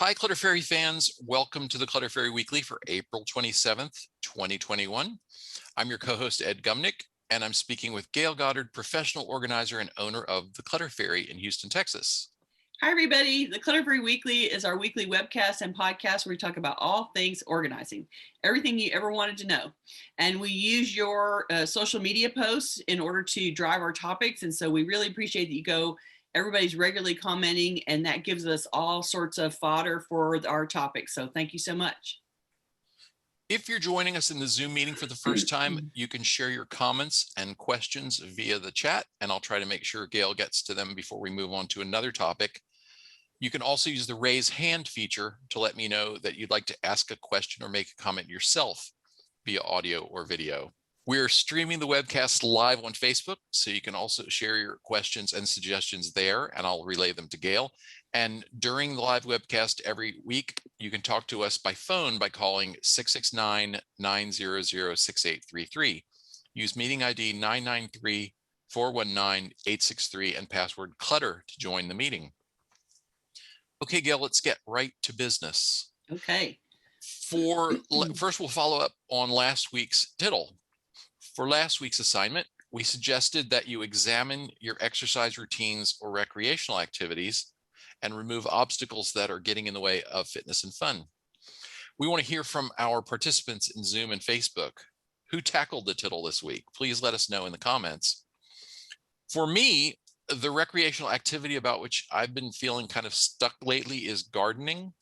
Hi, Clutter Fairy fans. Welcome to the Clutter Fairy Weekly for April 27th, 2021. I'm your co-host, Ed Gumnick, and I'm speaking with Gayle Goddard, professional organizer and owner of the Clutter Fairy in Houston, Texas. Hi, everybody. The Clutter Fairy Weekly is our weekly webcast and podcast where we talk about all things organizing, everything you ever wanted to know. And we use your social media posts in order to drive our topics. And so we really appreciate that everybody's regularly commenting, and that gives us all sorts of fodder for our topics. So thank you so much. If you're joining us in the Zoom meeting for the first time, you can share your comments and questions via the chat, and I'll try to make sure Gayle gets to them before we move on to another topic. You can also use the raise hand feature to let me know that you'd like to ask a question or make a comment yourself via audio or video. We're streaming the webcast live on Facebook, so you can also share your questions and suggestions there, and I'll relay them to Gayle. And during the live webcast every week, you can talk to us by phone by calling 669-900-6833. Use meeting ID 993-419-863 and password clutter to join the meeting. Okay, Gayle, let's get right to business. Okay. First, we'll follow up on last week's title. For last week's assignment, we suggested that you examine your exercise routines or recreational activities and remove obstacles that are getting in the way of fitness and fun. We want to hear from our participants in Zoom and Facebook. Who tackled the title this week? Please let us know in the comments. For me, the recreational activity about which I've been feeling kind of stuck lately is gardening.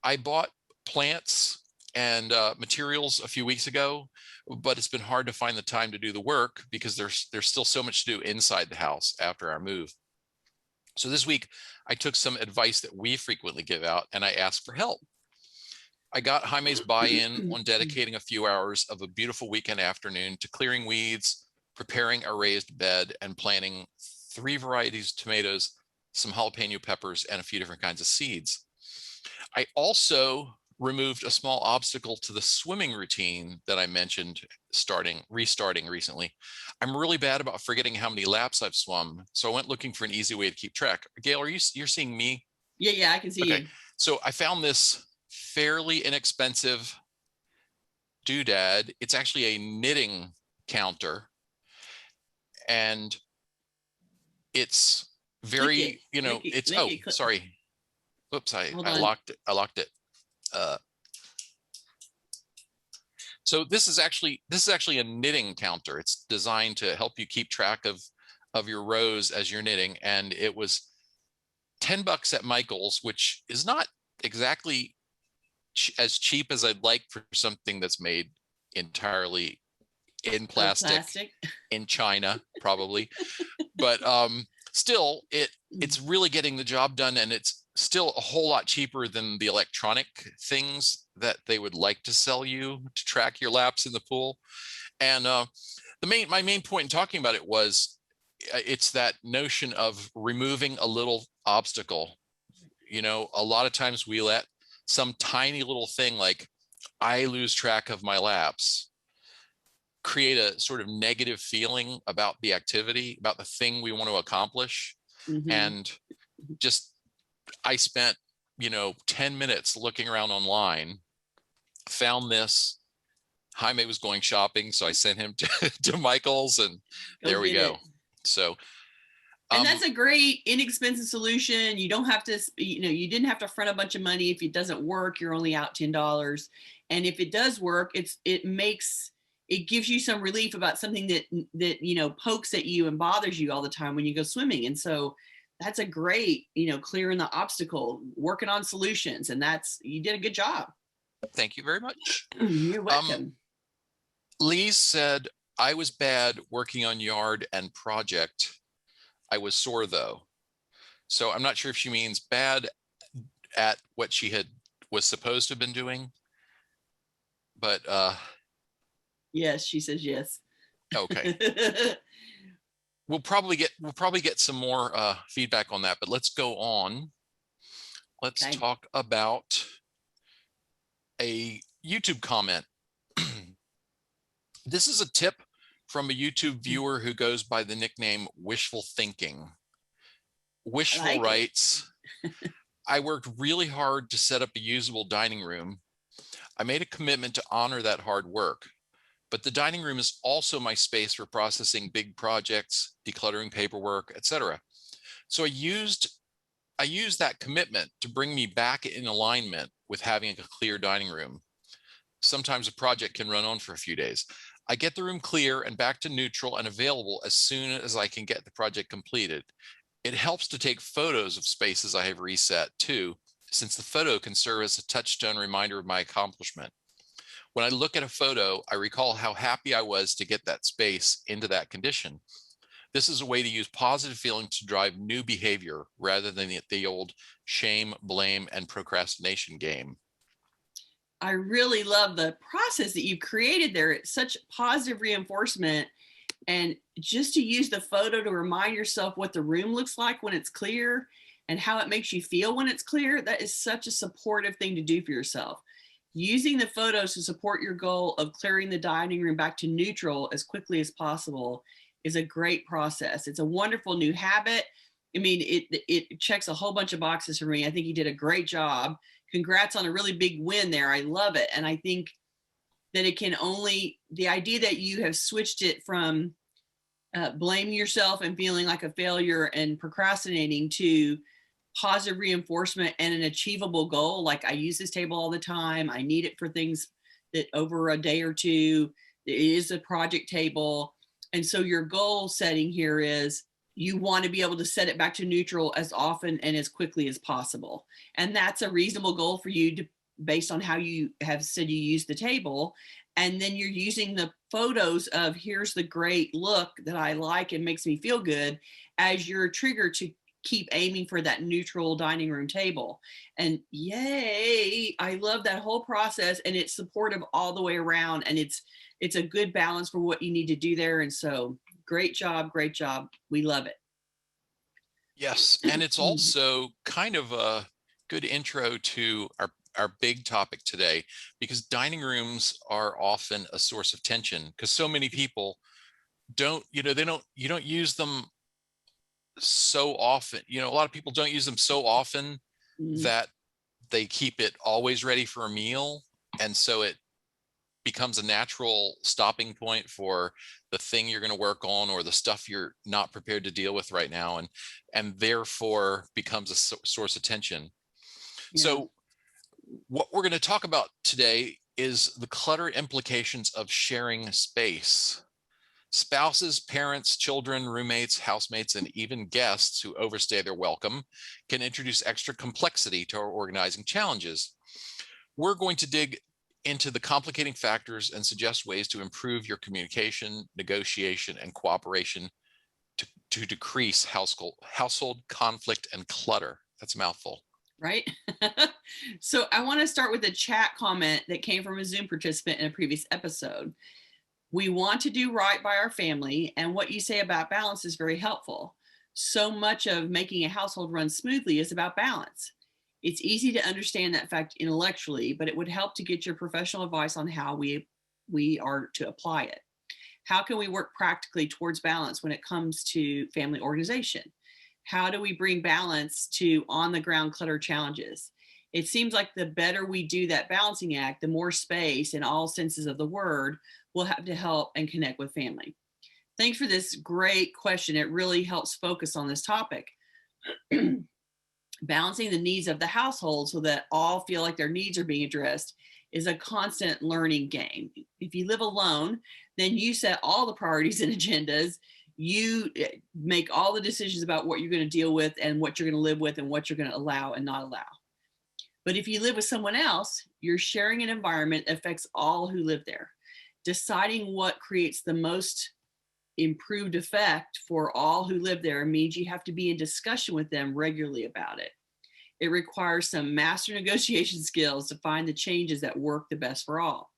I bought plants and materials a few weeks ago, but it's been hard to find the time to do the work because there's still so much to do inside the house after our move. So this week, I took some advice that we frequently give out and I asked for help. I got Jaime's buy-in on dedicating a few hours of a beautiful weekend afternoon to clearing weeds, preparing a raised bed, and planting 3 varieties of tomatoes, some jalapeno peppers, and a few different kinds of seeds. I also removed a small obstacle to the swimming routine that I mentioned restarting recently. I'm really bad about forgetting how many laps I've swum, so I went looking for an easy way to keep track. Gayle, you're seeing me? Yeah, I can see you. So I found this fairly inexpensive doodad. It's actually a knitting counter, and it's very, sorry. Whoops, I locked it. So this is actually a knitting counter. It's designed to help you keep track of your rows as you're knitting, and it was $10 at Michael's, which is not exactly as cheap as I'd like for something that's made entirely in plastic. In China, probably. But still, it's really getting the job done, and it's still a whole lot cheaper than the electronic things that they would like to sell you to track your laps in the pool. And my main point in talking about it was it's that notion of removing a little obstacle. You know, a lot of times we let some tiny little thing like I lose track of my laps create a sort of negative feeling about the activity, about the thing we want to accomplish. Mm-hmm. And just, I spent, 10 minutes looking around online, found this. Jaime was going shopping, so I sent him to Michael's, and there we go. So, and that's a great inexpensive solution. You don't have to, you didn't have to front a bunch of money. If it doesn't work, you're only out $10. And if it does work, it gives you some relief about something that pokes at you and bothers you all the time when you go swimming. And so that's a great, clearing the obstacle, working on solutions, and you did a good job. Thank you very much. You're welcome. Lee said, I was bad working on yard and project. I was sore though. So I'm not sure if she means bad at what she was supposed to have been doing, but yes, she says yes. Okay. We'll probably get some more feedback on that, but let's go on. Let's talk about a YouTube comment. This is a tip from a YouTube viewer who goes by the nickname Wishful Thinking. Wishful writes, I worked really hard to set up a usable dining room. I made a commitment to honor that hard work, but the dining room is also my space for processing big projects, decluttering paperwork, etc. So I used that commitment to bring me back in alignment with having a clear dining room. Sometimes a project can run on for a few days. I get the room clear and back to neutral and available as soon as I can get the project completed. It helps to take photos of spaces I have reset too, since the photo can serve as a touchstone reminder of my accomplishment. When I look at a photo, I recall how happy I was to get that space into that condition. This is a way to use positive feelings to drive new behavior rather than the old shame, blame, and procrastination game. I really love the process that you've created there. It's such positive reinforcement. And just to use the photo to remind yourself what the room looks like when it's clear and how it makes you feel when it's clear, that is such a supportive thing to do for yourself. Using the photos to support your goal of clearing the dining room back to neutral as quickly as possible is a great process. It's a wonderful new habit. I mean, it checks a whole bunch of boxes for me. I think you did a great job. Congrats on a really big win there. I love it. And I think that it can only, the idea that you have switched it from blaming yourself and feeling like a failure and procrastinating to positive reinforcement and an achievable goal. Like, I use this table all the time. I need it for things that over a day or two. It is a project table. And so your goal setting here is you want to be able to set it back to neutral as often and as quickly as possible. And that's a reasonable goal for you to, based on how you have said you use the table. And then you're using the photos of here's the great look that I like and makes me feel good as your trigger to keep aiming for that neutral dining room table. And yay, I love that whole process, and it's supportive all the way around, and it's a good balance for what you need to do there. And so great job, great job. We love it. Yes, and it's also kind of a good intro to our big topic today, because dining rooms are often a source of tension because so many people don't, you don't use them so often. A lot of people don't use them so often that they keep it always ready for a meal. And so it becomes a natural stopping point for the thing you're going to work on or the stuff you're not prepared to deal with right now, and therefore becomes a source of tension. Yeah. So what we're going to talk about today is the clutter implications of sharing space. Spouses, parents, children, roommates, housemates, and even guests who overstay their welcome can introduce extra complexity to our organizing challenges. We're going to dig into the complicating factors and suggest ways to improve your communication, negotiation, and cooperation to decrease household conflict and clutter. That's a mouthful. Right? So I want to start with a chat comment that came from a Zoom participant in a previous episode. We want to do right by our family, and what you say about balance is very helpful. So much of making a household run smoothly is about balance. It's easy to understand that fact intellectually, but it would help to get your professional advice on how we are to apply it. How can we work practically towards balance when it comes to family organization? How do we bring balance to on-the-ground clutter challenges? It seems like the better we do that balancing act, the more space in all senses of the word we'll have to help and connect with family. Thanks for this great question. It really helps focus on this topic. Balancing the needs of the household so that all feel like their needs are being addressed is a constant learning game. If you live alone, then you set all the priorities and agendas. You make all the decisions about what you're going to deal with and what you're going to live with and what you're going to allow and not allow. But if you live with someone else, you're sharing an environment that affects all who live there. Deciding what creates the most improved effect for all who live there means you have to be in discussion with them regularly about it. It requires some master negotiation skills to find the changes that work the best for all.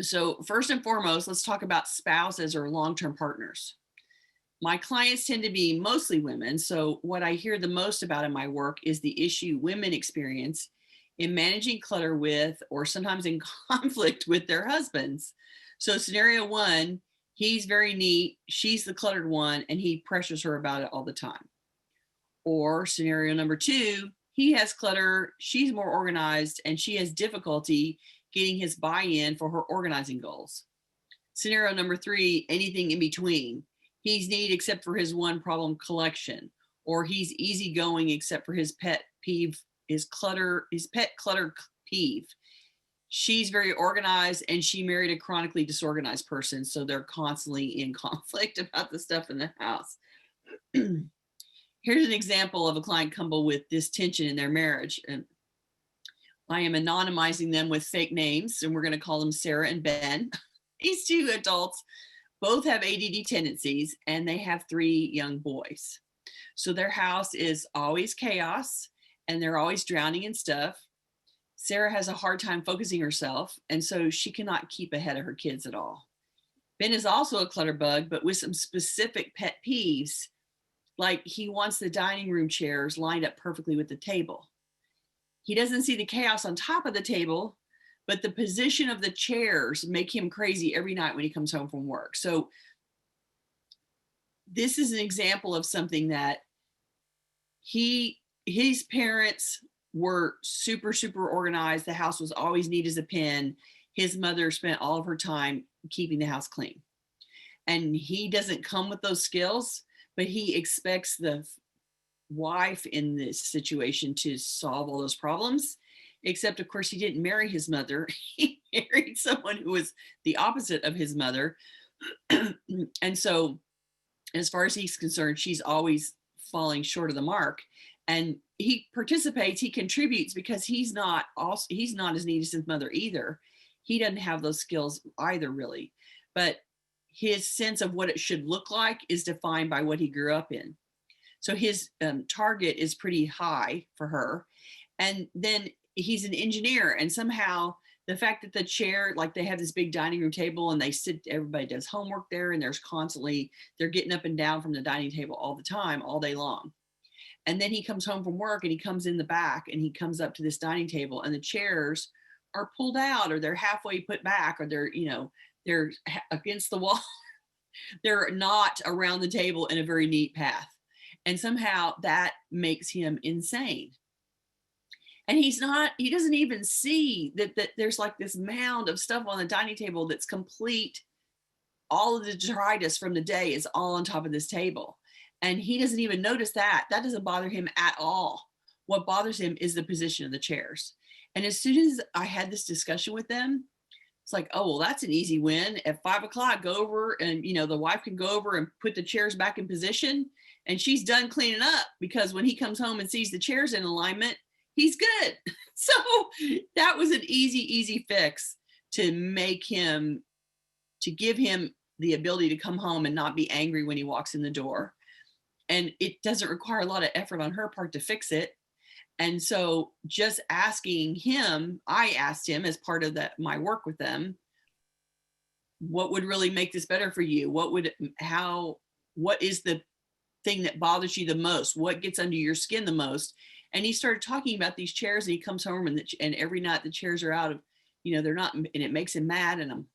So first and foremost, let's talk about spouses or long-term partners. My clients tend to be mostly women, so what I hear the most about in my work is the issue women experience in managing clutter with, or sometimes in conflict with, their husbands. So scenario one, he's very neat, she's the cluttered one, and he pressures her about it all the time. Or scenario number 2, he has clutter, she's more organized, and she has difficulty getting his buy-in for her organizing goals. Scenario number 3, anything in between. He's neat except for his one problem collection, or he's easygoing except for his pet peeve, his pet clutter peeve. She's very organized and she married a chronically disorganized person, so they're constantly in conflict about the stuff in the house. Here's an example of a client couple with this tension in their marriage. And I am anonymizing them with fake names, and we're going to call them Sarah and Ben. These 2 adults both have ADD tendencies, and they have 3 young boys. So their house is always chaos, and they're always drowning in stuff. Sarah has a hard time focusing herself, and so she cannot keep ahead of her kids at all. Ben is also a clutter bug, but with some specific pet peeves, like he wants the dining room chairs lined up perfectly with the table. He doesn't see the chaos on top of the table, but the position of the chairs make him crazy every night when he comes home from work. So this is an example of something that his parents were super, super organized. The house was always neat as a pin. His mother spent all of her time keeping the house clean. And he doesn't come with those skills, but he expects the wife in this situation to solve all those problems. Except, of course, he didn't marry his mother. He married someone who was the opposite of his mother. And so, as far as he's concerned, she's always falling short of the mark. And he participates, he contributes, because he's not as neat as his mother either. He doesn't have those skills either, really. But his sense of what it should look like is defined by what he grew up in. So his target is pretty high for her. And then he's an engineer, and somehow the fact that the chair, like they have this big dining room table and they sit, everybody does homework there, and there's constantly, they're getting up and down from the dining table all the time, all day long. And then he comes home from work and he comes in the back and he comes up to this dining table, and the chairs are pulled out, or they're halfway put back, or they're against the wall. They're not around the table in a very neat path. And somehow that makes him insane. And he doesn't even see that there's like this mound of stuff on the dining table that's complete. All of the detritus from the day is all on top of this table. And he doesn't even notice that. That doesn't bother him at all. What bothers him is the position of the chairs. And as soon as I had this discussion with them, it's like, oh, well, that's an easy win. At 5 o'clock, go over and, the wife can go over and put the chairs back in position, and she's done cleaning up, because when he comes home and sees the chairs in alignment, he's good. So that was an easy fix to give him the ability to come home and not be angry when he walks in the door. And it doesn't require a lot of effort on her part to fix it. And so just asking him, I asked him as part of my work with them, what would really make this better for you? What is the thing that bothers you the most? What gets under your skin the most? And he started talking about these chairs, and he comes home and every night the chairs are out of, they're not, and it makes him mad. And I'm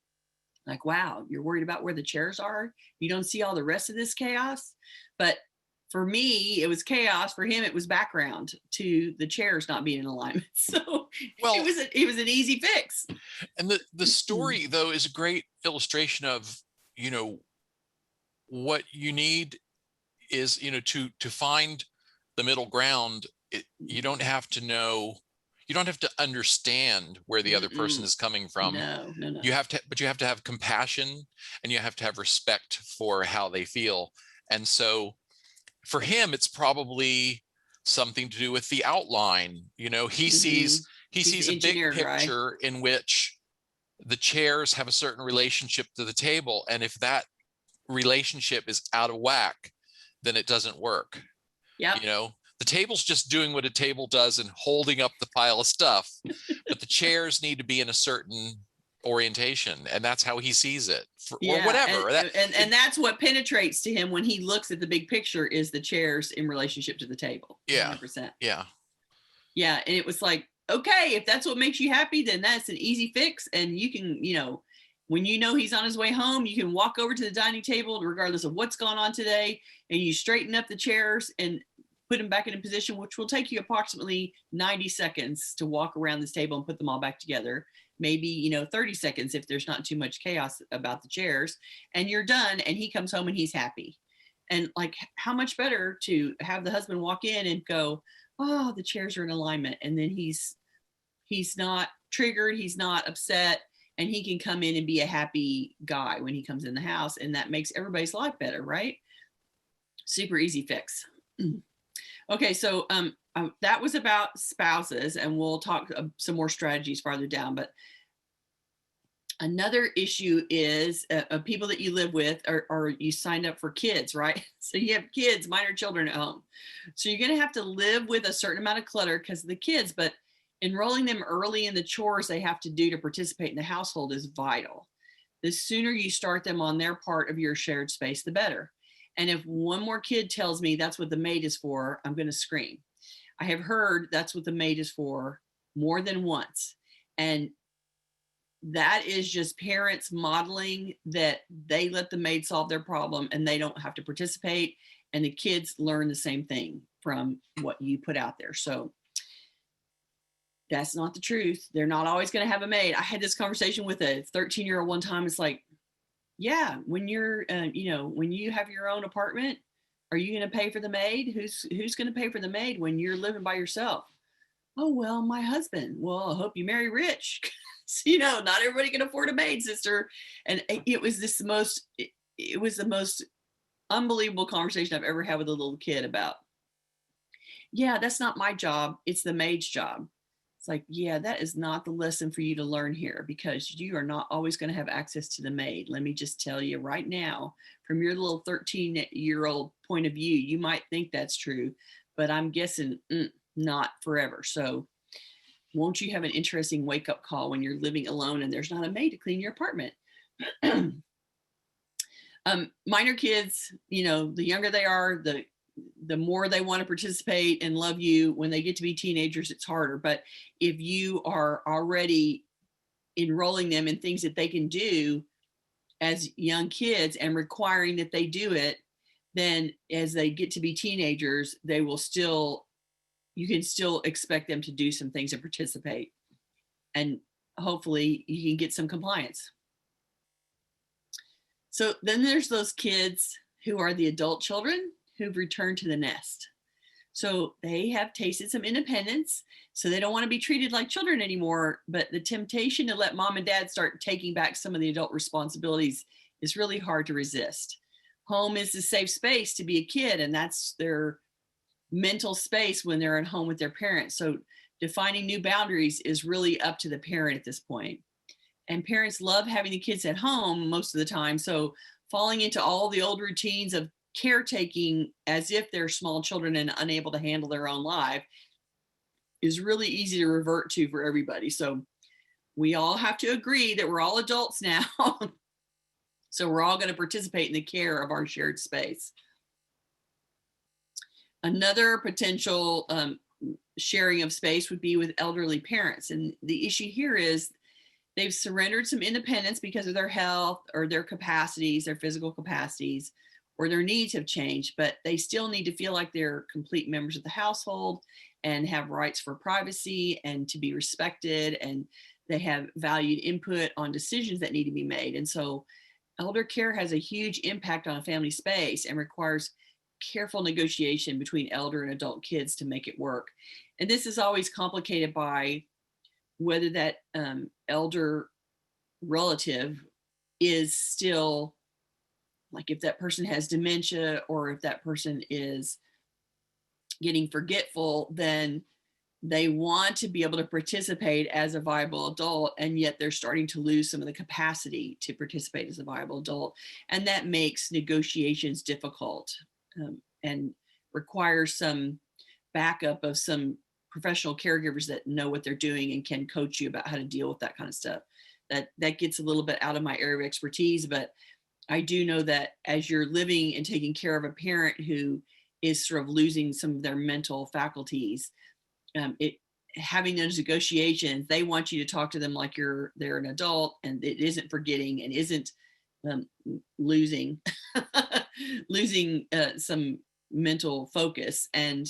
like, wow, you're worried about where the chairs are? You don't see all the rest of this chaos? But for me, it was chaos. For him, it was background to the chairs not being in alignment. So it was an easy fix. And the story, though, is a great illustration of, what you need is, to find the middle ground. You don't have to understand where the other person is coming from. No. But you have to have compassion, and you have to have respect for how they feel. And so for him, it's probably something to do with the outline. He sees a big picture in which the chairs have a certain relationship to the table. And if that relationship is out of whack, then it doesn't work. Yeah. The table's just doing what a table does and holding up the pile of stuff, but the chairs need to be in a certain orientation, and that's how he sees it, or whatever. And that's what penetrates to him when he looks at the big picture, is the chairs in relationship to the table. Yeah. 100%. Yeah. And it was like, okay, if that's what makes you happy, then that's an easy fix. And you can, when he's on his way home, you can walk over to the dining table regardless of what's gone on today, and you straighten up the chairs, and put them back in a position, which will take you approximately 90 seconds to walk around this table and put them all back together. Maybe, 30 seconds if there's not too much chaos about the chairs, and you're done, and he comes home and he's happy. And like, how much better to have the husband walk in and go, oh, the chairs are in alignment. And then he's not triggered, he's not upset, and he can come in and be a happy guy when he comes in the house. And that makes everybody's life better, right? Super easy fix. Okay, so that was about spouses, and we'll talk some more strategies farther down. But another issue is people that you live with, or you signed up for kids, right? So you have kids, minor children at home. So you're going to have to live with a certain amount of clutter because of the kids, but enrolling them early in the chores they have to do to participate in the household is vital. The sooner you start them on their part of your shared space, the better. And if one more kid tells me that's what the maid is for, I'm going to scream. I have heard that's what the maid is for more than once. And that is just parents modeling that they let the maid solve their problem and they don't have to participate. And the kids learn the same thing from what you put out there. So that's not the truth. They're not always going to have a maid. I had this conversation with a 13-year-old one time. It's like, yeah, when you're, when you have your own apartment, are you going to pay for the maid? Who's going to pay for the maid when you're living by yourself? Oh, well, my husband. Well, I hope you marry rich. Not everybody can afford a maid, sister. And it was the most unbelievable conversation I've ever had with a little kid about, yeah, that's not my job. It's the maid's job. It's like, yeah, that is not the lesson for you to learn here, because you are not always going to have access to the maid. Let me just tell you right now, from your little 13-year-old point of view, you might think that's true, but I'm guessing not forever. So won't you have an interesting wake-up call when you're living alone and there's not a maid to clean your apartment? Minor kids, the younger they are, the more they want to participate and love you. When they get to be teenagers, it's harder. But if you are already enrolling them in things that they can do as young kids and requiring that they do it, then as they get to be teenagers, you can still expect them to do some things and participate. And hopefully you can get some compliance. So then there's those kids who are the adult children who've returned to the nest. So they have tasted some independence, so they don't want to be treated like children anymore, but the temptation to let mom and dad start taking back some of the adult responsibilities is really hard to resist. Home is a safe space to be a kid, and that's their mental space when they're at home with their parents. So defining new boundaries is really up to the parent at this point. And parents love having the kids at home most of the time. So falling into all the old routines of caretaking as if they're small children and unable to handle their own life is really easy to revert to for everybody. So we all have to agree that we're all adults now. So we're all going to participate in the care of our shared space. Another potential sharing of space would be with elderly parents. And the issue here is they've surrendered some independence because of their health or their capacities, their physical capacities, or their needs have changed, but they still need to feel like they're complete members of the household and have rights for privacy and to be respected, and they have valued input on decisions that need to be made. And so elder care has a huge impact on a family space and requires careful negotiation between elder and adult kids to make it work. And this is always complicated by whether that elder relative is still, like if that person has dementia or if that person is getting forgetful, then they want to be able to participate as a viable adult, and yet they're starting to lose some of the capacity to participate as a viable adult. And that makes negotiations difficult and requires some backup of some professional caregivers that know what they're doing and can coach you about how to deal with that kind of stuff. That gets a little bit out of my area of expertise, but I do know that as you're living and taking care of a parent who is sort of losing some of their mental faculties, having those negotiations, they want you to talk to them like they're an adult, and it isn't forgetting and isn't losing some mental focus. And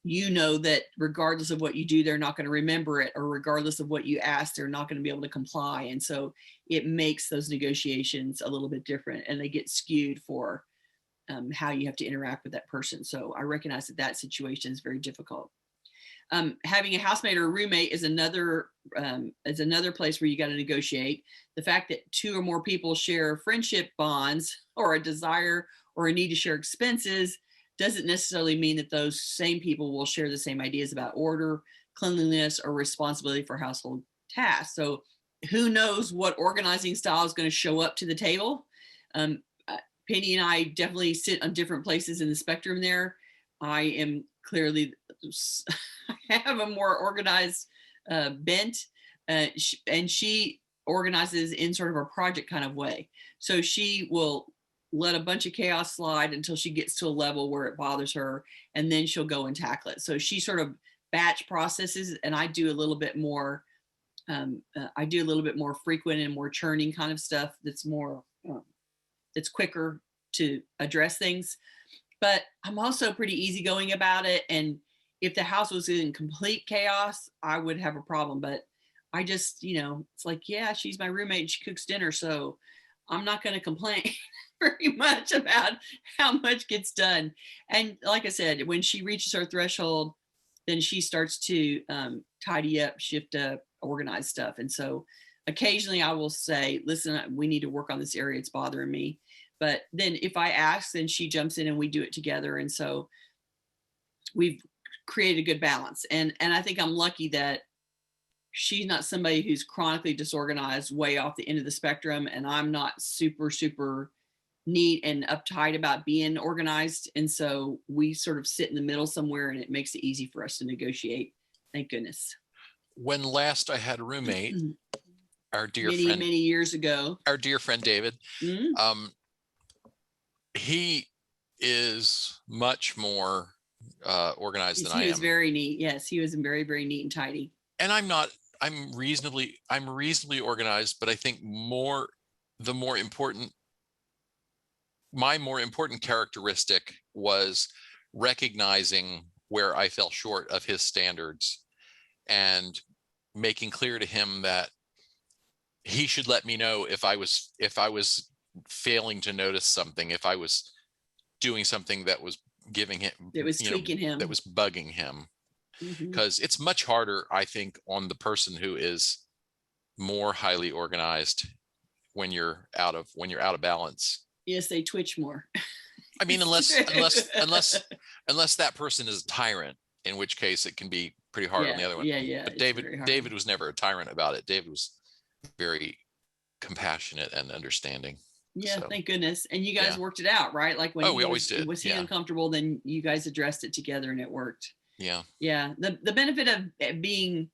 you know that regardless of what you do, they're not going to remember it, or regardless of what you ask, they're not going to be able to comply. And so it makes those negotiations a little bit different, and they get skewed for how you have to interact with that person. So I recognize that that situation is very difficult. Having a housemate or a roommate is another place where you got to negotiate. The fact that 2 or more people share friendship bonds, or a desire or a need to share expenses, doesn't necessarily mean that those same people will share the same ideas about order, cleanliness, or responsibility for household tasks. So who knows what organizing style is going to show up to the table. Penny and I definitely sit on different places in the spectrum there. I am clearly, I have a more organized bent, and she organizes in sort of a project kind of way. So she will let a bunch of chaos slide until she gets to a level where it bothers her, and then she'll go and tackle it. So she sort of batch processes, and I do a little bit more frequent and more churning kind of stuff that's more it's quicker to address things. But I'm also pretty easygoing about it. And if the house was in complete chaos, I would have a problem. But I just, it's like, yeah, she's my roommate and she cooks dinner, so I'm not going to complain very much about how much gets done. And like I said, when she reaches her threshold, then she starts to tidy up, shift up, organize stuff. And so occasionally I will say, listen, we need to work on this area. It's bothering me. But then if I ask, then she jumps in and we do it together. And so we've created a good balance. And I think I'm lucky that she's not somebody who's chronically disorganized, way off the end of the spectrum. And I'm not super, super neat and uptight about being organized. And so we sort of sit in the middle somewhere, and it makes it easy for us to negotiate. Thank goodness. When last I had a roommate, our dear friend, many years ago, our dear friend David, he is much more organized than I am. He was very neat. Yes, he was very, very neat and tidy. And I'm not. I'm reasonably organized, but I think my more important characteristic was recognizing where I fell short of his standards and making clear to him that he should let me know if I was failing to notice something, if I was doing something that was giving him, it was tweaking him, that was bugging him. Because it's much harder, I think, on the person who is more highly organized when you're out of balance. Yes, they twitch more. I mean, unless that person is a tyrant, in which case it can be pretty hard on the other one. Yeah. But David was never a tyrant about it. David was very compassionate and understanding. Yeah, so, thank goodness. And you guys worked it out, right? Like when we always did. Was he uncomfortable? Then you guys addressed it together, and it worked. Yeah. The benefit of being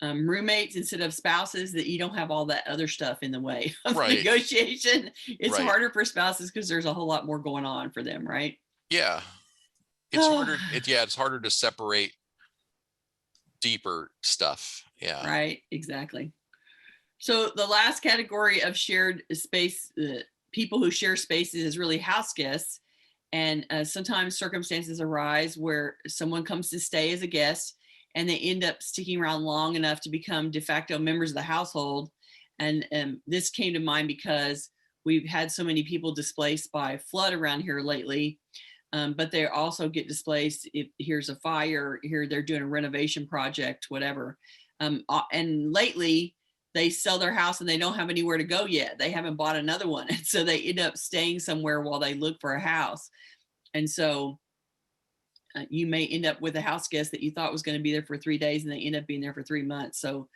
roommates instead of spouses, that you don't have all that other stuff in the way of negotiation. It's harder for spouses because there's a whole lot more going on for them, right? Yeah. It's harder. It's harder to separate deeper stuff. Yeah. Right. Exactly. So the last category of shared space, people who share spaces, is really house guests. And sometimes circumstances arise where someone comes to stay as a guest, and they end up sticking around long enough to become de facto members of the household. And this came to mind because we've had so many people displaced by flood around here lately. But they also get displaced if here's a fire, here they're doing a renovation project, whatever. And lately, they sell their house and they don't have anywhere to go yet. They haven't bought another one. And so they end up staying somewhere while they look for a house. And so you may end up with a house guest that you thought was going to be there for 3 days, and they end up being there for 3 months. So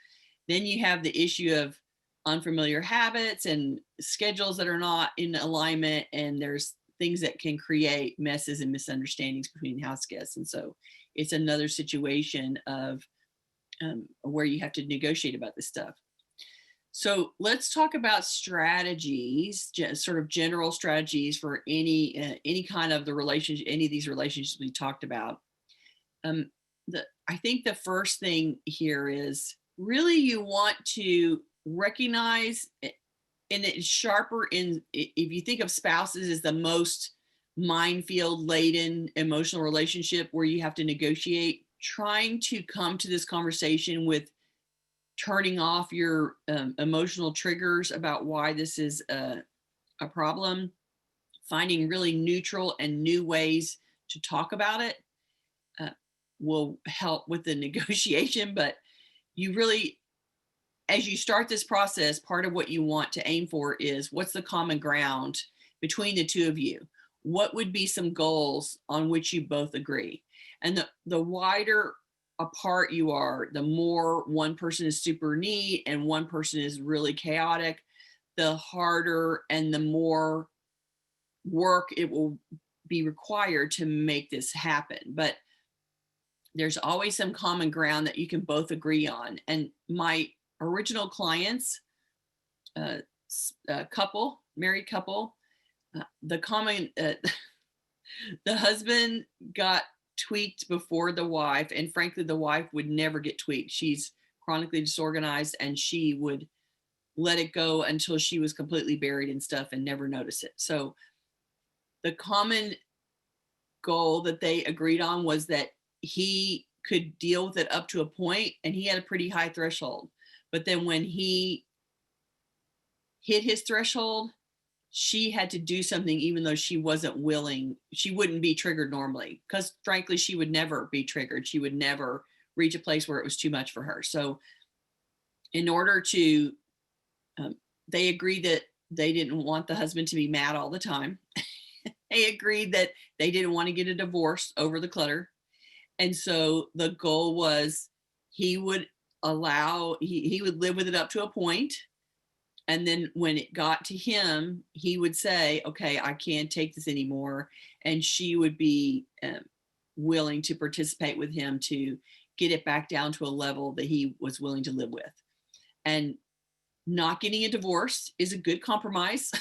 then you have the issue of unfamiliar habits and schedules that are not in alignment. And there's things that can create messes and misunderstandings between house guests. And so it's another situation of where you have to negotiate about this stuff. So let's talk about strategies, sort of general strategies for any kind of the relationship, any of these relationships we talked about. I think the first thing here is really you want to recognize, and it's sharper if you think of spouses as the most minefield laden emotional relationship where you have to negotiate, trying to come to this conversation with turning off your emotional triggers about why this is a problem, finding really neutral and new ways to talk about it uh, will help with the negotiation. But you really, as you start this process, part of what you want to aim for is what's the common ground between the two of you? What would be some goals on which you both agree? And the wider apart you are, the more one person is super neat and one person is really chaotic, the harder and the more work it will be required to make this happen. But there's always some common ground that you can both agree on. And my original clients, married couple, the common, the husband got tweaked before the wife, and frankly, the wife would never get tweaked. She's chronically disorganized, and she would let it go until she was completely buried in stuff and never notice it. So the common goal that they agreed on was that he could deal with it up to a point, and he had a pretty high threshold. But then when he hit his threshold, she had to do something, even though she wasn't willing. She wouldn't be triggered normally, because frankly, she would never be triggered. She would never reach a place where it was too much for her. So in order to, they agreed that they didn't want the husband to be mad all the time. They agreed that they didn't want to get a divorce over the clutter. And so the goal was he would he would live with it up to a point. And then when it got to him, he would say, okay, I can't take this anymore. And she would be willing to participate with him to get it back down to a level that he was willing to live with. And not getting a divorce is a good compromise.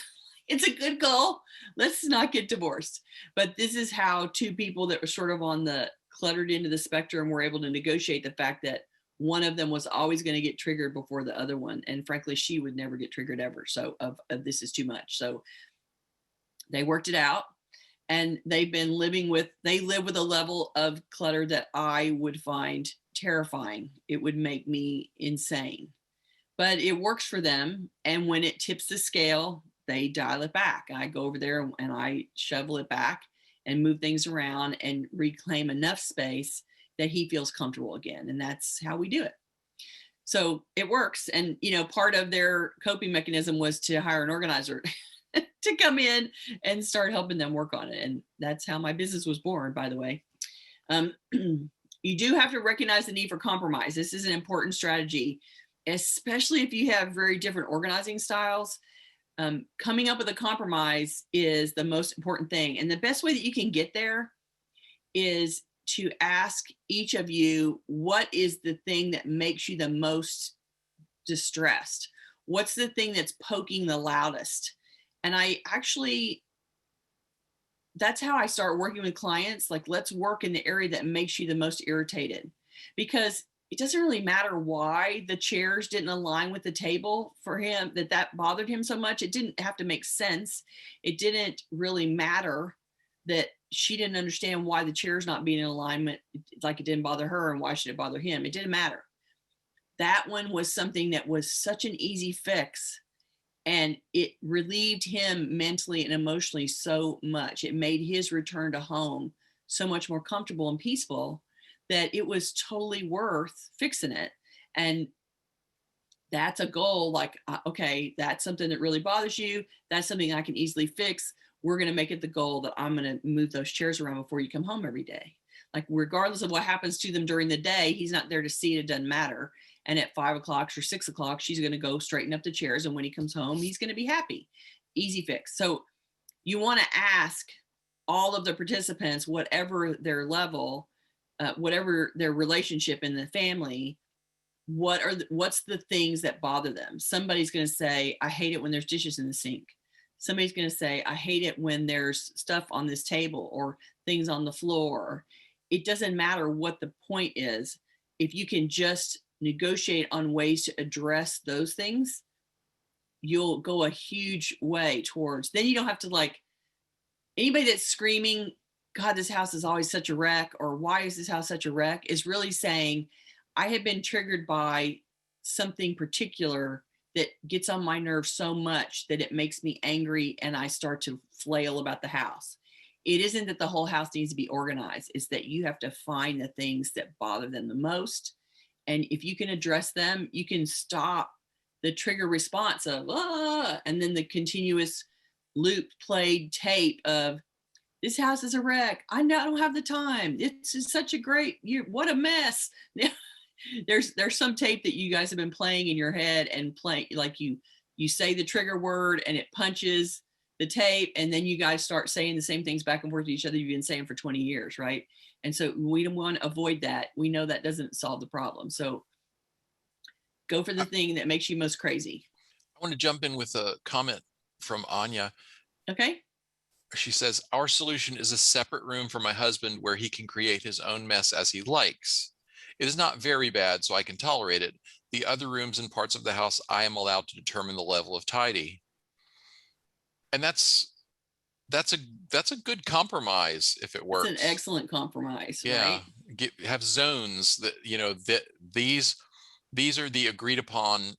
It's a good goal. Let's not get divorced. But this is how two people that were sort of on the cluttered end of the spectrum were able to negotiate the fact that one of them was always going to get triggered before the other one. And frankly, she would never get triggered ever. So of this is too much. So they worked it out, and they've been they live with a level of clutter that I would find terrifying. It would make me insane, but it works for them. And when it tips the scale, they dial it back. I go over there and I shovel it back and move things around and reclaim enough space that he feels comfortable again. And that's how we do it. So it works. And, part of their coping mechanism was to hire an organizer to come in and start helping them work on it. And that's how my business was born, by the way. You do have to recognize the need for compromise. This is an important strategy, especially if you have very different organizing styles. Coming up with a compromise is the most important thing. And the best way that you can get there is to ask each of you, what is the thing that makes you the most distressed? What's the thing that's poking the loudest? And that's how I start working with clients. Like, let's work in the area that makes you the most irritated, because it doesn't really matter why the chairs didn't align with the table for him, that bothered him so much. It didn't have to make sense. It didn't really matter that she didn't understand why the chairs not being in alignment, like it didn't bother her, and why should it bother him? It didn't matter. That one was something that was such an easy fix, and it relieved him mentally and emotionally so much. It made his return to home so much more comfortable and peaceful that it was totally worth fixing it. And that's a goal. Like, okay, that's something that really bothers you. That's something I can easily fix. We're going to make it the goal that I'm going to move those chairs around before you come home every day. Like, regardless of what happens to them during the day, he's not there to see it. It doesn't matter. And at 5 o'clock or 6 o'clock, she's going to go straighten up the chairs. And when he comes home, he's going to be happy. Easy fix. So you want to ask all of the participants, whatever their level, whatever their relationship in the family, what's the things that bother them? Somebody's going to say, I hate it when there's dishes in the sink. Somebody's going to say, I hate it when there's stuff on this table or things on the floor. It doesn't matter what the point is. If you can just negotiate on ways to address those things, you'll go a huge way towards, then you don't have to like anybody that's screaming, God, this house is always such a wreck, or why is this house such a wreck, is really saying, I have been triggered by something particular that gets on my nerves so much that it makes me angry and I start to flail about the house. It isn't that the whole house needs to be organized, it's that you have to find the things that bother them the most. And if you can address them, you can stop the trigger response of, ah, and then the continuous loop played tape of, this house is a wreck. I don't have the time. It's such a great, what a mess. There's some tape that you guys have been playing in your head and play, like you say the trigger word and it punches the tape, and then you guys start saying the same things back and forth to each other you've been saying for 20 years, right? And so we don't want to avoid that. We know that doesn't solve the problem. So go for the thing that makes you most crazy. I want to jump in with a comment from Anya. Okay. She says, our solution is a separate room for my husband where he can create his own mess as he likes. It is not very bad, so I can tolerate it. The other rooms and parts of the house, I am allowed to determine the level of tidy. And that's a good compromise if it works. It's an excellent compromise, yeah. Right? Have zones that, that these are the agreed upon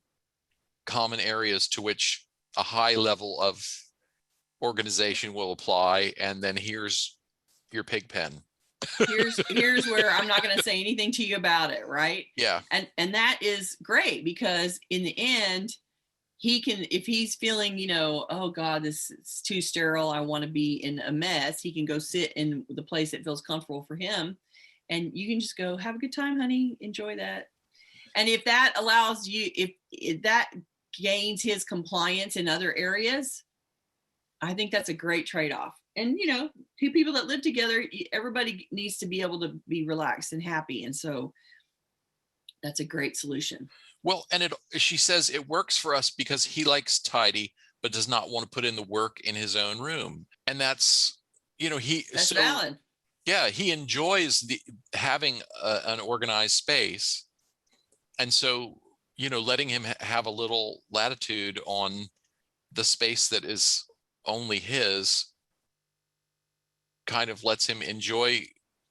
common areas to which a high level of organization will apply, and then here's your pig pen. here's where I'm not going to say anything to you about it, right? Yeah. And that is great, because in the end, he can, if he's feeling, oh God, this is too sterile, I want to be in a mess, he can go sit in the place that feels comfortable for him, and you can just go, have a good time, honey, enjoy that. And if that allows you, if that gains his compliance in other areas, I think that's a great trade-off. And two people that live together, everybody needs to be able to be relaxed and happy, and so that's a great solution. Well, and she says it works for us because he likes tidy but does not want to put in the work in his own room, and that's that's valid. Yeah, he enjoys having an organized space, and so letting him have a little latitude on the space that is only his kind of lets him enjoy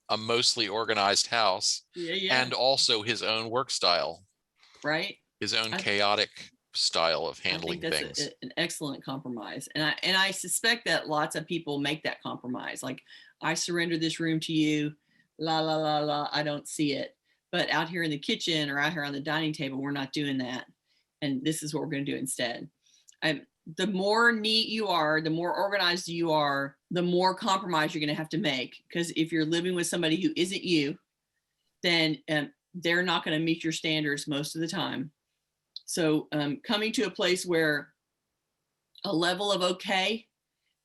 a mostly organized house. Yeah. And also his own work style, right? His own chaotic style of handling things. An excellent compromise, and I suspect that lots of people make that compromise, like, I surrender this room to you, la la la la, I don't see it, but out here in the kitchen or out here on the dining table, we're not doing that, and this is what we're going to do instead. The more neat you are, the more organized you are, the more compromise you're going to have to make, because if you're living with somebody who isn't you, then they're not going to meet your standards most of the time. So coming to a place where a level of okay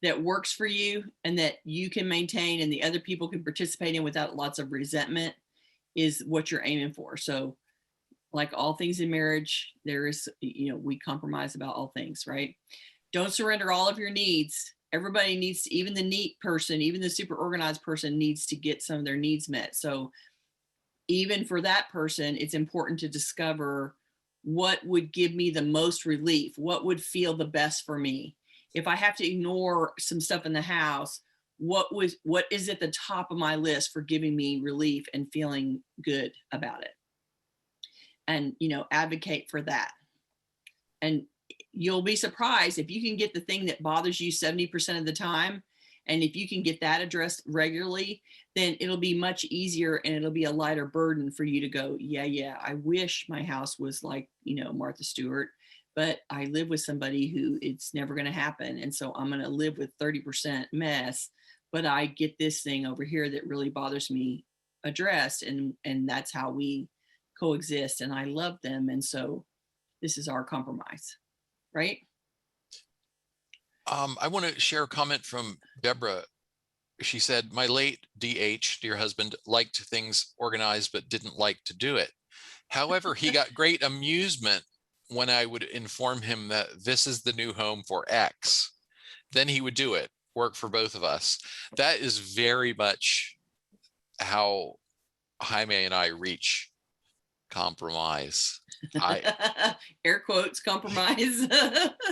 that works for you and that you can maintain and the other people can participate in without lots of resentment is what you're aiming for. So like all things in marriage, there is, we compromise about all things, right? Don't surrender all of your needs. Everybody needs to, even the neat person, even the super organized person needs to get some of their needs met. So even for that person, it's important to discover what would give me the most relief, what would feel the best for me. If I have to ignore some stuff in the house, what is at the top of my list for giving me relief and feeling good about it? And advocate for that. And you'll be surprised if you can get the thing that bothers you 70% of the time, and if you can get that addressed regularly, then it'll be much easier and it'll be a lighter burden for you to go, yeah, I wish my house was like Martha Stewart, but I live with somebody who it's never going to happen, and so I'm going to live with 30% mess, but I get this thing over here that really bothers me addressed, and that's how we coexist, and I love them, and so this is our compromise, right? I want to share a comment from Deborah. She said, my late DH, dear husband, liked things organized but didn't like to do it. However, he got great amusement when I would inform him that this is the new home for X. Then he would do it, work for both of us. That is very much how Jaime and I reach compromise. Air quotes, compromise.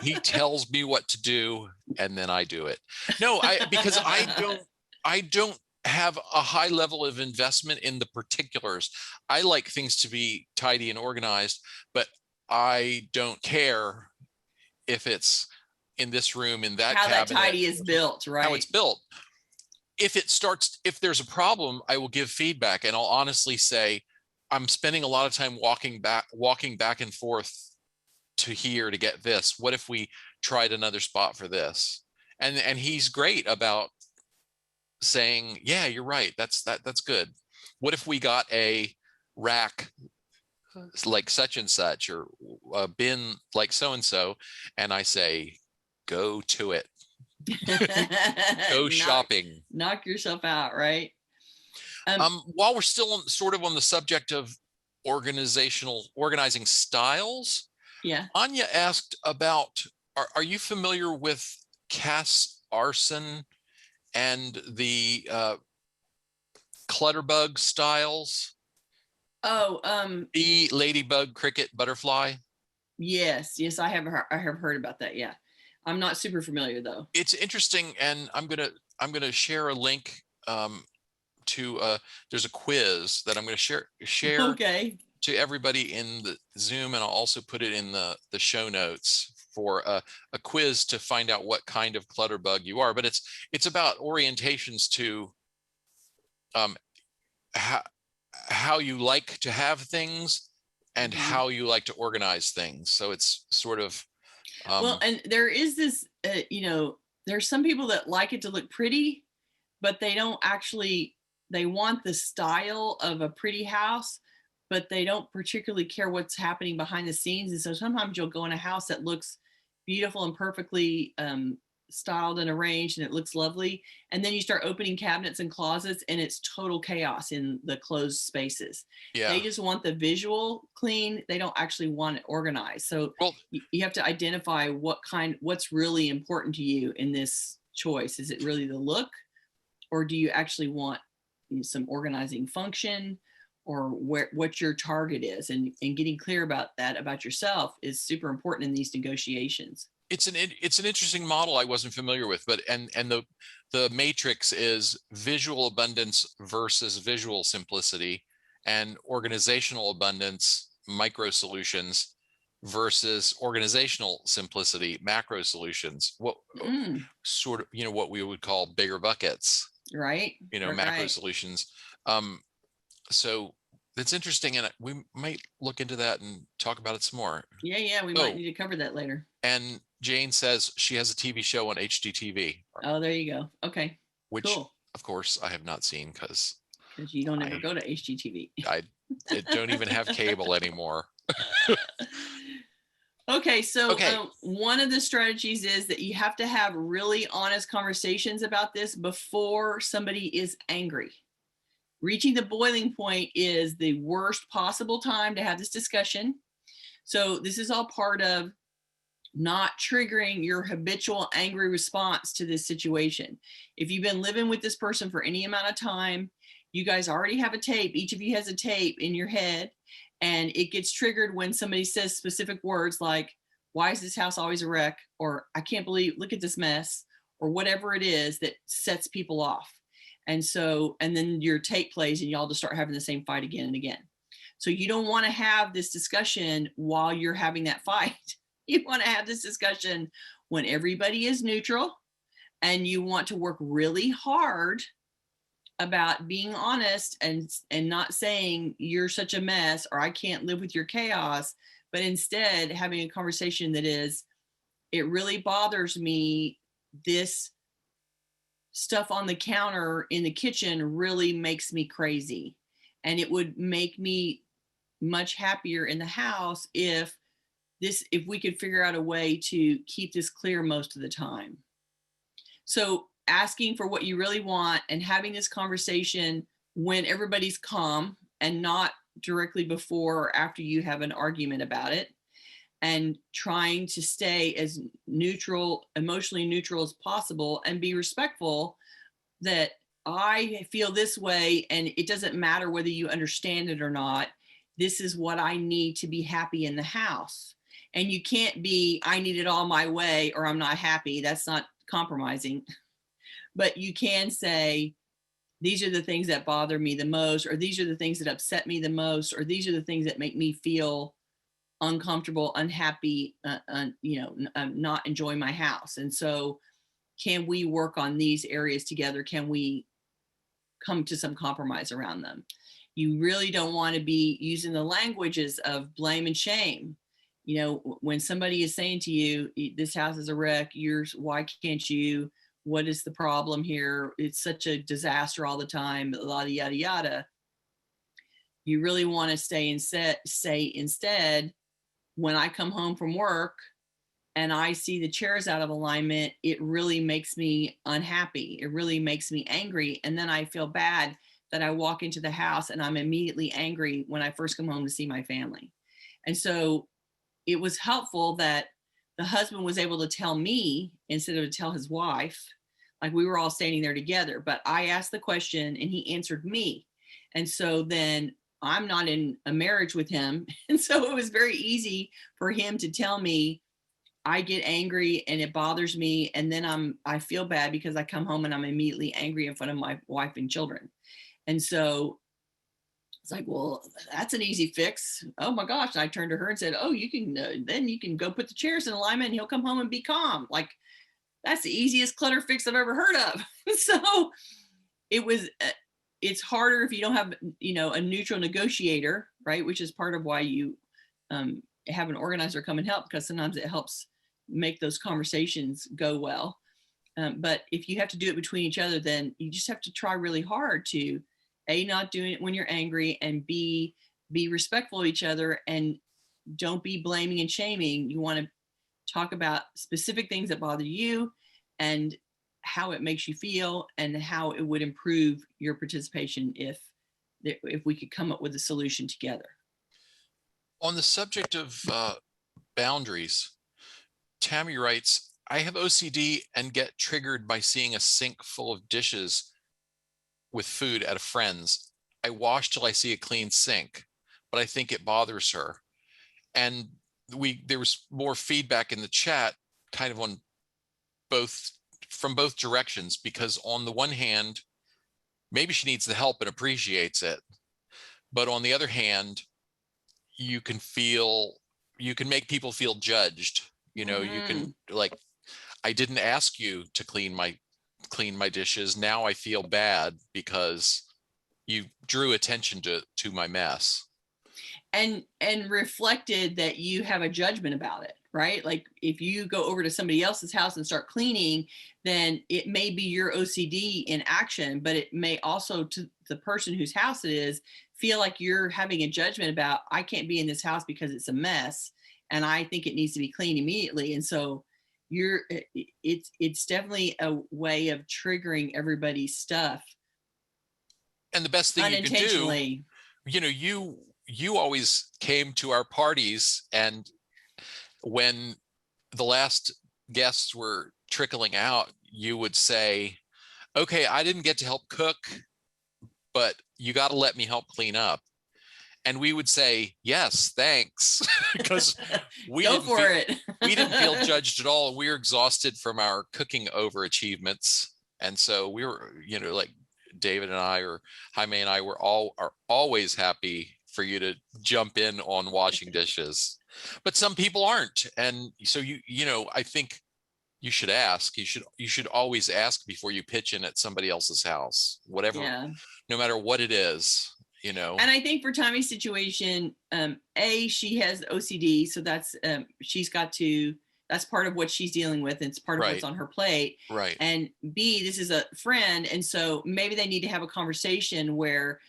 He tells me what to do and then I do it. No, because I don't have a high level of investment in the particulars. I like things to be tidy and organized, but I don't care if it's in this room, in that how cabinet, that tidy is built, right? how it's built. If there's a problem, I will give feedback, and I'll honestly say, I'm spending a lot of time walking back and forth to here to get this. What if we tried another spot for this? And he's great about saying, yeah, you're right. That's good. What if we got a rack like such and such, or a bin like so and so? And I say, go to it. Go shopping. Knock yourself out, right? While we're still sort of on the subject of organizing styles, yeah, Anya asked about, are you familiar with Cass Arson and the Clutterbug styles? The ladybug, cricket, butterfly. Yes, I have heard about that. Yeah, I'm not super familiar though. It's interesting, and I'm gonna share a link to there's a quiz that I'm gonna share okay. to everybody in the Zoom, and I'll also put it in the show notes for a quiz to find out what kind of clutterbug you are. But it's about orientations to how you like to have things and how you like to organize things. So it's sort of well, and there is this there's some people that like it to look pretty, but they don't actually, they want the style of a pretty house, but they don't particularly care what's happening behind the scenes. And so sometimes you'll go in a house that looks beautiful and perfectly styled and arranged, and it looks lovely. And then you start opening cabinets and closets, and it's total chaos in the closed spaces. Yeah. They just want the visual clean. They don't actually want it organized. So you have to identify what's really important to you in this choice. Is it really the look, or do you actually want some organizing function, or what your target is? And getting clear about that about yourself is super important in these negotiations. It's an interesting model I wasn't familiar with, but and the matrix is visual abundance versus visual simplicity, and organizational abundance, micro solutions, versus organizational simplicity, macro solutions. What sort of, what we would call bigger buckets, right? Macro solutions. So that's interesting, and we might look into that and talk about it some more. Yeah, we might need to cover that later. And Jane says she has a TV show on HGTV. Oh, there you go. Okay. Which, cool. Of course, I have not seen because you don't ever go to HGTV. I don't even have cable anymore. Okay, so one of the strategies is that you have to have really honest conversations about this before somebody is angry. Reaching the boiling point is the worst possible time to have this discussion. So this is all part of not triggering your habitual angry response to this situation. If you've been living with this person for any amount of time, you guys already have a tape. Each of you has a tape in your head, and it gets triggered when somebody says specific words like, why is this house always a wreck? Or I can't believe, look at this mess, or whatever it is that sets people off. And then your tape plays and y'all just start having the same fight again and again. So you don't want to have this discussion while you're having that fight. You want to have this discussion when everybody is neutral, and you want to work really hard about being honest and not saying you're such a mess or I can't live with your chaos, but instead having a conversation that is, it really bothers me, this stuff on the counter in the kitchen really makes me crazy, and it would make me much happier in the house if we could figure out a way to keep this clear most of the time. So asking for what you really want and having this conversation when everybody's calm and not directly before or after you have an argument about it, and trying to stay as neutral, emotionally neutral as possible, and be respectful that I feel this way and it doesn't matter whether you understand it or not. this is what I need to be happy in the house. And you can't be, I need it all my way or I'm not happy. That's not compromising. But you can say, these are the things that bother me the most, or these are the things that upset me the most, or these are the things that make me feel uncomfortable, unhappy, not enjoying my house. And so can we work on these areas together? Can we come to some compromise around them? You really don't want to be using the languages of blame and shame. You know, when somebody is saying to you, this house is a wreck, why can't you? What is the problem here? It's such a disaster all the time, yada, yada, yada. You really want to say instead, when I come home from work and I see the chairs out of alignment, it really makes me unhappy. It really makes me angry. And then I feel bad that I walk into the house and I'm immediately angry when I first come home to see my family. And so it was helpful that the husband was able to tell me instead of to tell his wife. Like, we were all standing there together, but I asked the question and he answered me. And so then I'm not in a marriage with him. And so it was very easy for him to tell me, I get angry and it bothers me. And then I feel bad because I come home and I'm immediately angry in front of my wife and children. And so it's like, well, that's an easy fix. Oh my gosh. And I turned to her and said, oh, you can, then you can go put the chairs in alignment and he'll come home and be calm. Like, that's the easiest clutter fix I've ever heard of. So it's harder if you don't have, a neutral negotiator, right? Which is part of why you have an organizer come and help, because sometimes it helps make those conversations go well. But if you have to do it between each other, then you just have to try really hard to not doing it when you're angry, and be respectful of each other, and don't be blaming and shaming. You want to talk about specific things that bother you and how it makes you feel and how it would improve your participation if we could come up with a solution together. On the subject of boundaries, Tammy writes, I have OCD and get triggered by seeing a sink full of dishes with food at a friend's. I wash till I see a clean sink, but I think it bothers her. And there was more feedback in the chat, kind of from both directions, because on the one hand, maybe she needs the help and appreciates it. But on the other hand, you can make people feel judged. You can, like, I didn't ask you to clean my dishes. Now I feel bad because you drew attention to my mess. And reflected that you have a judgment about it, right? Like, if you go over to somebody else's house and start cleaning, then it may be your OCD in action, but it may also, to the person whose house it is, feel like you're having a judgment about, I can't be in this house because it's a mess and I think it needs to be cleaned immediately. And so it's definitely a way of triggering everybody's stuff. And the best thing you can do, you always came to our parties, and when the last guests were trickling out, you would say, okay, I didn't get to help cook, but you got to let me help clean up. And we would say, yes, thanks, because we didn't feel judged at all. We were exhausted from our cooking overachievements. And so we were, like David and I, or Jaime and I, are always happy for you to jump in on washing dishes. But some people aren't. And so I think you should ask. You should always ask before you pitch in at somebody else's house, whatever, no matter what it is. And I think for Tommy's situation, she has OCD, so that's that's part of what she's dealing with. It's part of what's on her plate. Right. And B, this is a friend, and so maybe they need to have a conversation where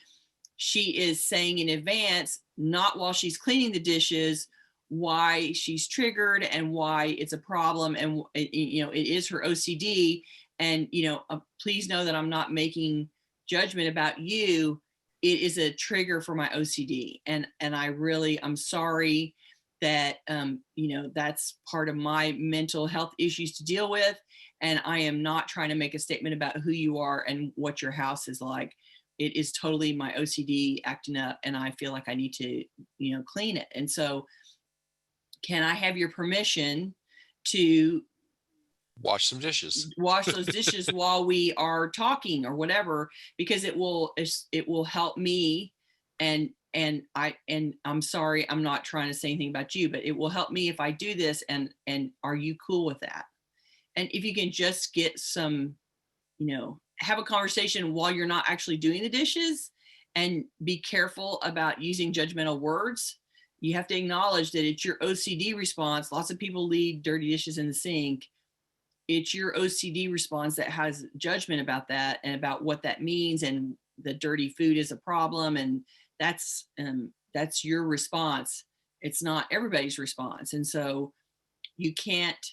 she is saying in advance, not while she's cleaning the dishes, why she's triggered and why it's a problem, and it is her OCD, and please know that I'm not making judgment about you. It is a trigger for my OCD, and I'm sorry that that's part of my mental health issues to deal with, and I am not trying to make a statement about who you are and what your house is like, it is totally my OCD acting up, and I feel like I need to, clean it. And so, can I have your permission to wash some dishes, wash those dishes while we are talking or whatever, because it will help me. And I'm sorry, I'm not trying to say anything about you, but it will help me if I do this. And are you cool with that? And if you can just get some, have a conversation while you're not actually doing the dishes, and be careful about using judgmental words. You have to acknowledge that it's your OCD response. Lots of people leave dirty dishes in the sink. It's your OCD response that has judgment about that and about what that means, and the dirty food is a problem. And that's your response. It's not everybody's response. And so you can't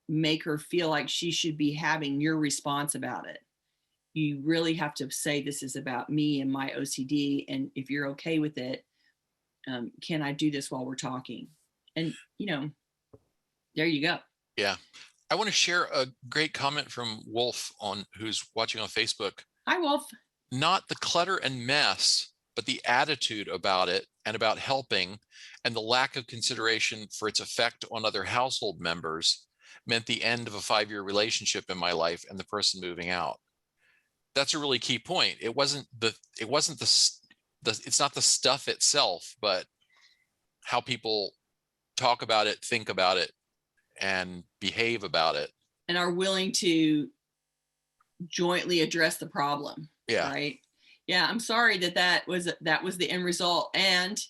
make her feel like she should be having your response about it. You really have to say, this is about me and my OCD. And if you're okay with it, can I do this while we're talking? And, there you go. Yeah. I want to share a great comment from Wolf, who's watching on Facebook. Hi, Wolf. Not the clutter and mess, but the attitude about it and about helping, and the lack of consideration for its effect on other household members meant the end of a 5-year relationship in my life and the person moving out. That's a really key point. It's not the stuff itself, but how people talk about it, think about it, and behave about it, and are willing to jointly address the problem. Yeah. Right. Yeah. I'm sorry that was the end result. And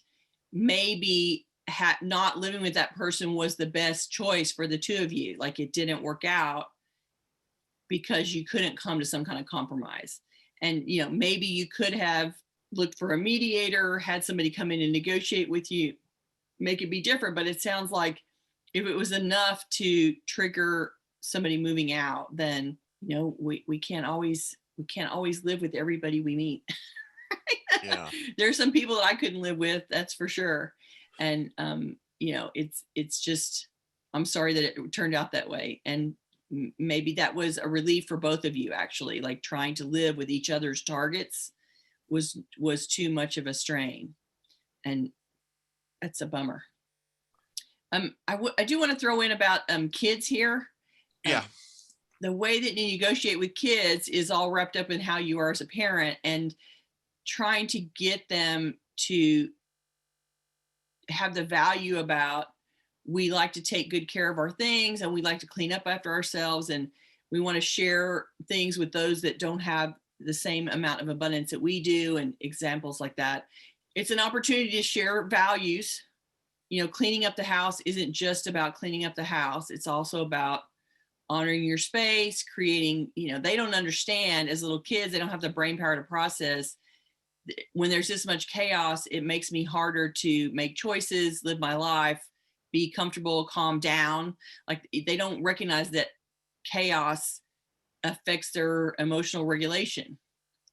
maybe not living with that person was the best choice for the two of you. Like, it didn't work out because you couldn't come to some kind of compromise. And, maybe you could have looked for a mediator, had somebody come in and negotiate with you, make it be different. But it sounds like if it was enough to trigger somebody moving out, then, we can't always live with everybody we meet. Yeah. There's some people that I couldn't live with, that's for sure. And, it's just, I'm sorry that it turned out that way. And maybe that was a relief for both of you, actually. Like, trying to live with each other's targets was too much of a strain. And that's a bummer. I do want to throw in about kids here. Yeah. The way that you negotiate with kids is all wrapped up in how you are as a parent, and trying to get them to have the value about, we like to take good care of our things, and we like to clean up after ourselves, and we want to share things with those that don't have the same amount of abundance that we do, and examples like that. It's an opportunity to share values. Cleaning up the house isn't just about cleaning up the house. It's also about honoring your space, creating, they don't understand as little kids, they don't have the brain power to process. When there's this much chaos, it makes me harder to make choices, live my life, be comfortable, calm down. Like, they don't recognize that chaos affects their emotional regulation.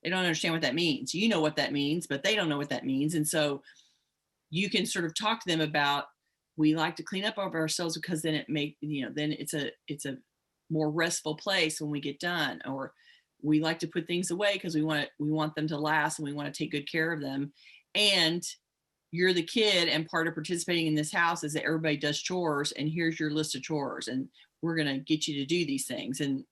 They don't understand what that means. You know what that means, but they don't know what that means. And so you can sort of talk to them about, we like to clean up over ourselves because then then it's a more restful place when we get done. Or we like to put things away because we want them to last, and we want to take good care of them. And you're the kid, and part of participating in this house is that everybody does chores, and here's your list of chores, and we're going to get you to do these things. And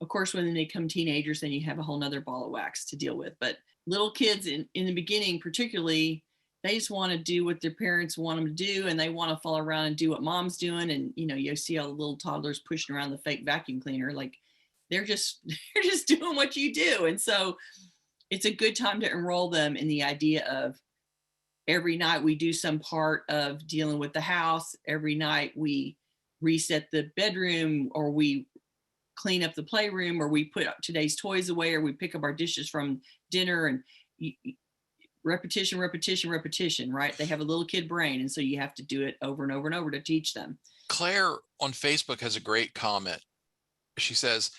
of course, when they become teenagers, then you have a whole nother ball of wax to deal with. But little kids in the beginning, particularly, they just want to do what their parents want them to do, and they want to follow around and do what mom's doing. And, you see all the little toddlers pushing around the fake vacuum cleaner. Like, they're just doing what you do. And so it's a good time to enroll them in the idea of, every night we do some part of dealing with the house. Every night we reset the bedroom, or we clean up the playroom, or we put today's toys away, or we pick up our dishes from dinner. And repetition, right? They have a little kid brain. And so you have to do it over and over and over to teach them. Claire on Facebook has a great comment. She says,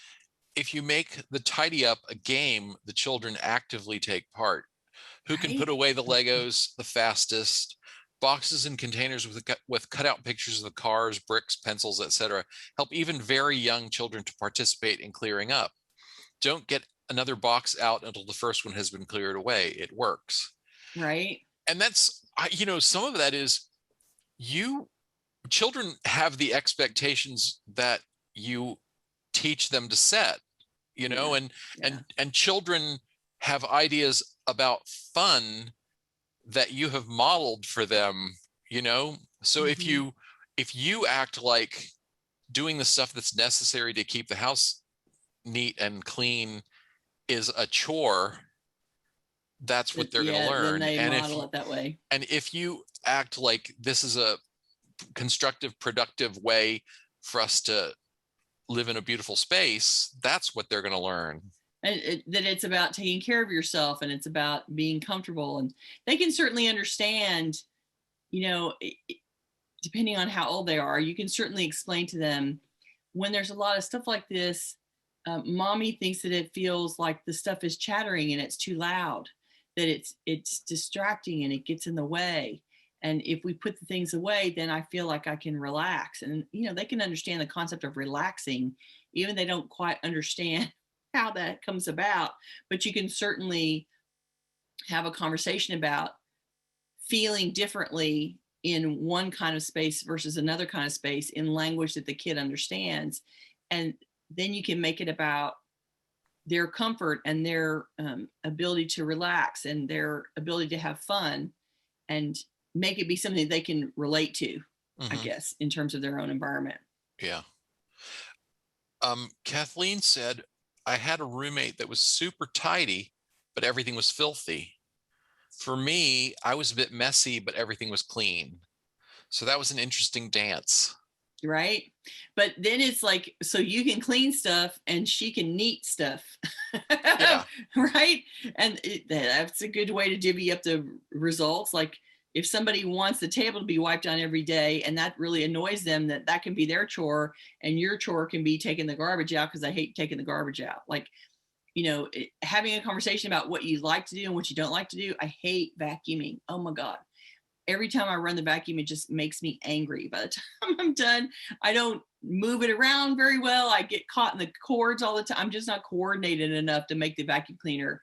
if you make the tidy up a game, the children actively take part. Who can put away the Legos the fastest? Boxes and containers with cutout pictures of the cars, bricks, pencils, etc. help even very young children to participate in clearing up. Don't get another box out until the first one has been cleared away. It works. Right. And that's, some of that is children have the expectations that you teach them to set, and children have ideas about fun that you have modeled for them, so Mm-hmm. if you act like doing the stuff that's necessary to keep the house neat and clean is a chore, that's what they're going to Then learn. they And model it that way. if you act like this is a constructive, productive way for us to live in a beautiful space, that's what they're going to learn. And that it's about taking care of yourself, and it's about being comfortable, and they can certainly understand, depending on how old they are, you can certainly explain to them when there's a lot of stuff like this. Mommy thinks that it feels like the stuff is chattering and it's too loud, that it's distracting and it gets in the way. And if we put the things away, then I feel like I can relax. And they can understand the concept of relaxing, even they don't quite understand how that comes about. But you can certainly have a conversation about feeling differently in one kind of space versus another kind of space in language that the kid understands. And then you can make it about their comfort and their ability to relax and their ability to have fun, and make it be something they can relate to, I guess, in terms of their own environment. Yeah. Kathleen said, I had a roommate that was super tidy, but everything was filthy. For me, I was a bit messy, but everything was clean. So that was an interesting dance. Right. But then it's like, so you can clean stuff and she can neat stuff. Yeah. Right. And that's a good way to divvy up the results. Like if somebody wants the table to be wiped down every day and that really annoys them, that can be their chore, and your chore can be taking the garbage out because I hate taking the garbage out. Like, having a conversation about what you like to do and what you don't like to do. I hate vacuuming. Oh my God. Every time I run the vacuum, it just makes me angry. By the time I'm done, I don't move it around very well. I get caught in the cords all the time. I'm just not coordinated enough to make the vacuum cleaner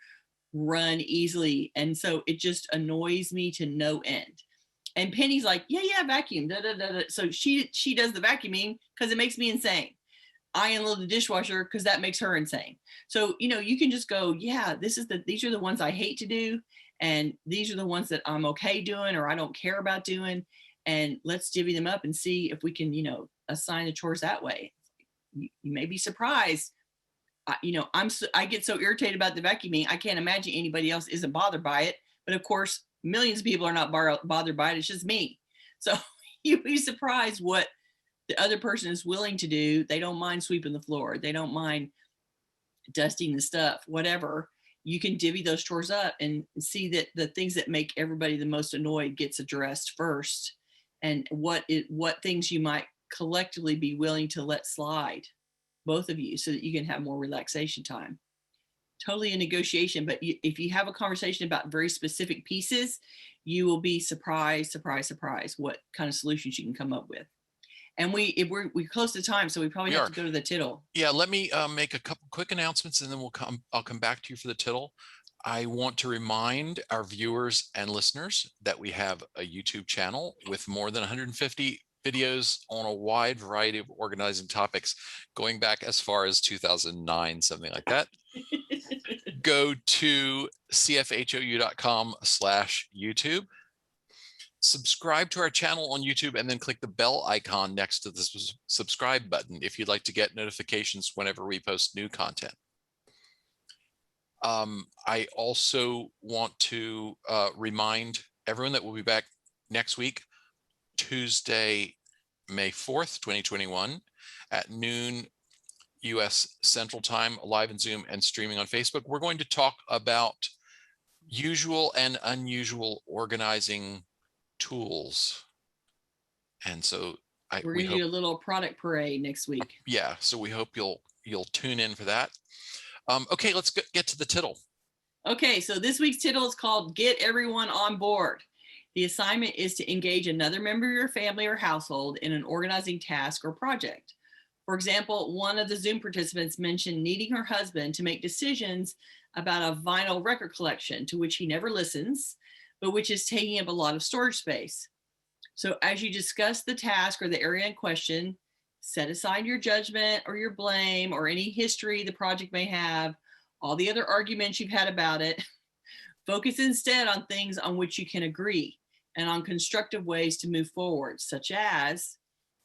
run easily. And so it just annoys me to no end. And Penny's like, yeah, vacuum. Da, da, da, da. So she does the vacuuming because it makes me insane. I unload the dishwasher because that makes her insane. So, you can just go, yeah, these are the ones I hate to do. And these are the ones that I'm okay doing or I don't care about doing. And let's divvy them up and see if we can, assign the chores that way. You may be surprised. I get so irritated about the vacuuming. I can't imagine anybody else isn't bothered by it. But of course, millions of people are not bothered by it. It's just me. So you'd be surprised what the other person is willing to do. They don't mind sweeping the floor. They don't mind dusting the stuff, whatever. You can divvy those chores up and see that the things that make everybody the most annoyed gets addressed first, and what things you might collectively be willing to let slide, both of you, so that you can have more relaxation time. Totally a negotiation, but if you have a conversation about very specific pieces, you will be surprised what kind of solutions you can come up with. And we're close to time, so we probably have to go to the tittle. Yeah, let me make a couple quick announcements, and then I'll come back to you for the tittle. I want to remind our viewers and listeners that we have a YouTube channel with more than 150 videos on a wide variety of organizing topics, going back as far as 2009, something like that. Go to cfhou.com/YouTube. Subscribe to our channel on YouTube, and then click the bell icon next to the subscribe button if you'd like to get notifications whenever we post new content. I also want to remind everyone that we'll be back next week, Tuesday, May 4th, 2021 at noon US Central Time, live in Zoom and streaming on Facebook. We're going to talk about usual and unusual organizing tools. And so we're going to do a little product parade next week. Yeah, so we hope you'll tune in for that. Okay, let's get to the tittle. Okay, so this week's tittle is called Get Everyone on Board. The assignment is to engage another member of your family or household in an organizing task or project. For example, one of the Zoom participants mentioned needing her husband to make decisions about a vinyl record collection to which he never listens, but which is taking up a lot of storage space. So as you discuss the task or the area in question, set aside your judgment or your blame or any history the project may have, all the other arguments you've had about it. Focus instead on things on which you can agree and on constructive ways to move forward, such as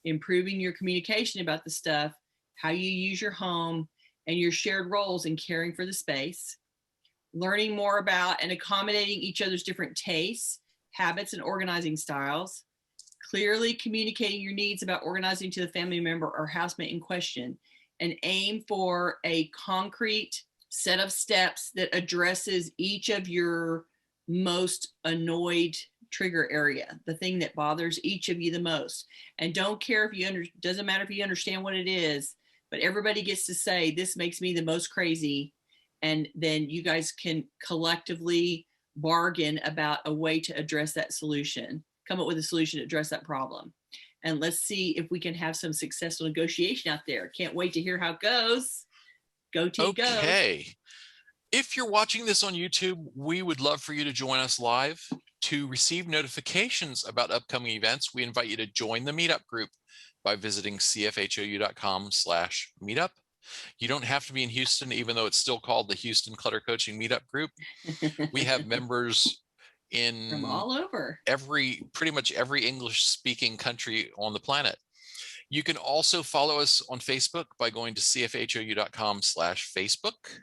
improving your communication about the stuff, how you use your home, and your shared roles in caring for the space, learning more about and accommodating each other's different tastes, habits, and organizing styles, clearly communicating your needs about organizing to the family member or housemate in question, and aim for a concrete set of steps that addresses each of your most annoyed trigger area, the thing that bothers each of you the most. And don't care if you doesn't matter if you understand what it is, but everybody gets to say, this makes me the most crazy. And then you guys can collectively bargain about a way to address that solution, come up with a solution to address that problem. And let's see if we can have some successful negotiation out there. Can't wait to hear how it goes. Go team, go. Okay. If you're watching this on YouTube, we would love for you to join us live. To receive notifications about upcoming events, we invite you to join the meetup group by visiting cfhou.com/meetup. You don't have to be in Houston, even though it's still called the Houston Clutter Coaching Meetup Group. We have members in from all over, pretty much every English-speaking country on the planet. You can also follow us on Facebook by going to cfhou.com/Facebook,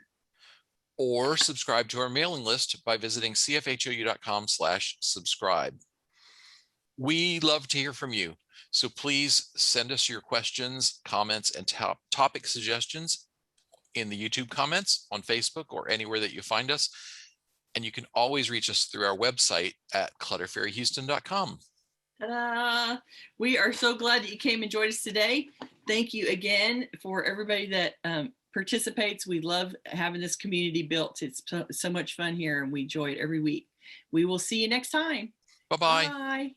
or subscribe to our mailing list by visiting cfhou.com/subscribe. We love to hear from you, so please send us your questions, comments, and topic suggestions in the YouTube comments, on Facebook, or anywhere that you find us. And you can always reach us through our website at clutterfairyhouston.com. Ta-da! We are so glad that you came and joined us today. Thank you again for everybody that participates. We love having this community built. It's so much fun here, and we enjoy it every week. We will see you next time. Bye-bye. Bye.